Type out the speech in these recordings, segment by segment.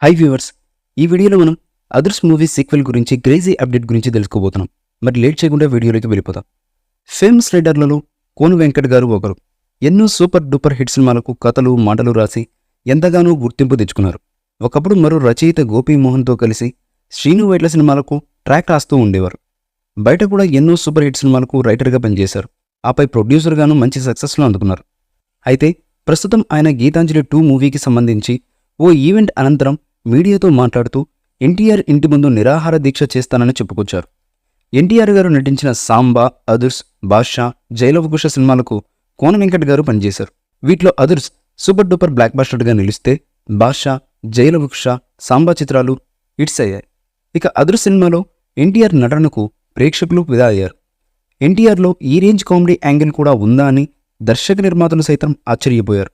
High viewers, ఈ వీడియోలో మనం అదర్స్ మూవీ సీక్వెల్ గురించి క్రేజీ అప్డేట్ గురించి తెలుసుకోబోతున్నాం. మరి లేట్ చేయకుండా వీడియోలోకి వెళ్ళిపోతాం. ఫేమస్ రైటర్లలో కోన వెంకట్ గారు ఒకరు. ఎన్నో సూపర్ డూపర్ హిట్ సినిమాలకు కథలు మాటలు రాసి ఎంతగానో గుర్తింపు తెచ్చుకున్నారు. ఒకప్పుడు మరో రచయిత గోపీమోహన్తో కలిసి శ్రీను వైట్ల సినిమాలకు ట్రాక్ రాస్తూ ఉండేవారు. బయట కూడా ఎన్నో సూపర్ హిట్ సినిమాలకు రైటర్గా పనిచేశారు. ఆపై ప్రొడ్యూసర్గాను మంచి సక్సెస్లో అందుకున్నారు. అయితే ప్రస్తుతం ఆయన గీతాంజలి 2 మూవీకి సంబంధించి ఓ ఈవెంట్ అనంతరం మీడియాతో మాట్లాడుతూ ఎన్టీఆర్ ఇంటి ముందు నిరాహార దీక్ష చేస్తానని చెప్పుకొచ్చారు. ఎన్టీఆర్ గారు నటించిన సాంబా, అదుర్స్, బాద్షా, జైలవకుశ సినిమాలకు కోన వెంకట్ గారు పనిచేశారు. వీటిలో అదుర్స్ సూపర్ డూపర్ బ్లాక్ బాస్టర్గా నిలిస్తే బాద్షా, జైలవకుశ, సాంబా చిత్రాలు హిట్స్ అయ్యాయి. ఇక అదుర్స్ సినిమాలో ఎన్టీఆర్ నటనకు ప్రేక్షకులు ఫిదా అయ్యారు. ఎన్టీఆర్లో ఈ రేంజ్ కామెడీ యాంగిల్ కూడా ఉందా అని దర్శక నిర్మాతలు సైతం ఆశ్చర్యపోయారు.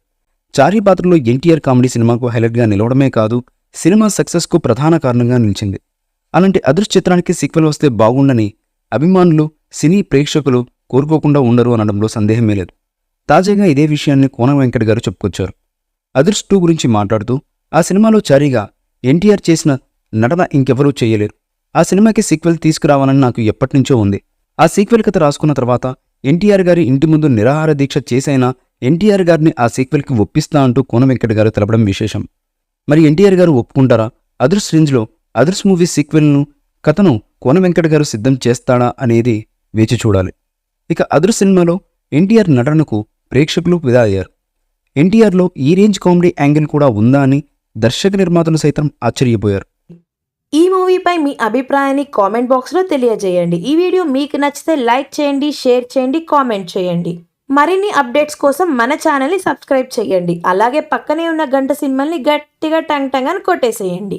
చారీ పాత్రలో ఎన్టీఆర్ కామెడీ సినిమాకు హైలైట్గా నిలవడమే కాదు, సినిమా సక్సెస్కు ప్రధాన కారణంగా నిలిచింది. అలాంటి అదృష్ట చిత్రానికి సీక్వెల్ వస్తే బాగుండని అభిమానులు, సినీ ప్రేక్షకులు కోరుకోకుండా ఉండరు అనడంలో సందేహమే లేదు. తాజాగా ఇదే విషయాన్ని కోన వెంకట్ గారు చెప్పుకొచ్చారు. అదృష్ట 2 గురించి మాట్లాడుతూ ఆ సినిమాలో చారీగా ఎన్టీఆర్ చేసిన నటన ఇంకెవరూ చేయలేరు. ఆ సినిమాకి సీక్వెల్ తీసుకురావాలని నాకు ఎప్పటినుంచో ఉంది. ఆ సీక్వెల్ కథ రాసుకున్న తర్వాత ఎన్టీఆర్ గారి ఇంటి ముందు నిరాహార దీక్ష చేసైనా ఎన్టీఆర్ గారిని ఆ సీక్వెల్కి ఒప్పిస్తా అంటూ కోన వెంకట్ గారు తెలపడం విశేషం. మరి ఎన్టీఆర్ గారు ఒప్పుకుంటారా? అదర్స్ రేంజ్లో అదర్స్ మూవీ సీక్వెల్ను, కథను కోన వెంకట్ గారు సిద్ధం చేస్తాడా అనేది వేచి చూడాలి. ఇక అదర్స్ సినిమాలో ఎన్టీఆర్ నటనకు ప్రేక్షకులు ఫిదా అయ్యారు. ఎన్టీఆర్లో ఈ రేంజ్ కామెడీ యాంగిల్ కూడా ఉందా అని దర్శక నిర్మాతలు సైతం ఆశ్చర్యపోయారు. ఈ మూవీపై మీ అభిప్రాయాన్ని కామెంట్ బాక్స్లో తెలియజేయండి. ఈ వీడియో మీకు నచ్చితే లైక్ చేయండి, షేర్ చేయండి, కామెంట్ చేయండి. మరిన్ని అప్డేట్స్ కోసం మన ఛానల్ని సబ్స్క్రైబ్ చేయండి. అలాగే పక్కనే ఉన్న గంట సింబల్ని గట్టిగా టంగ్ టంగ్ అని కొట్టేసేయండి.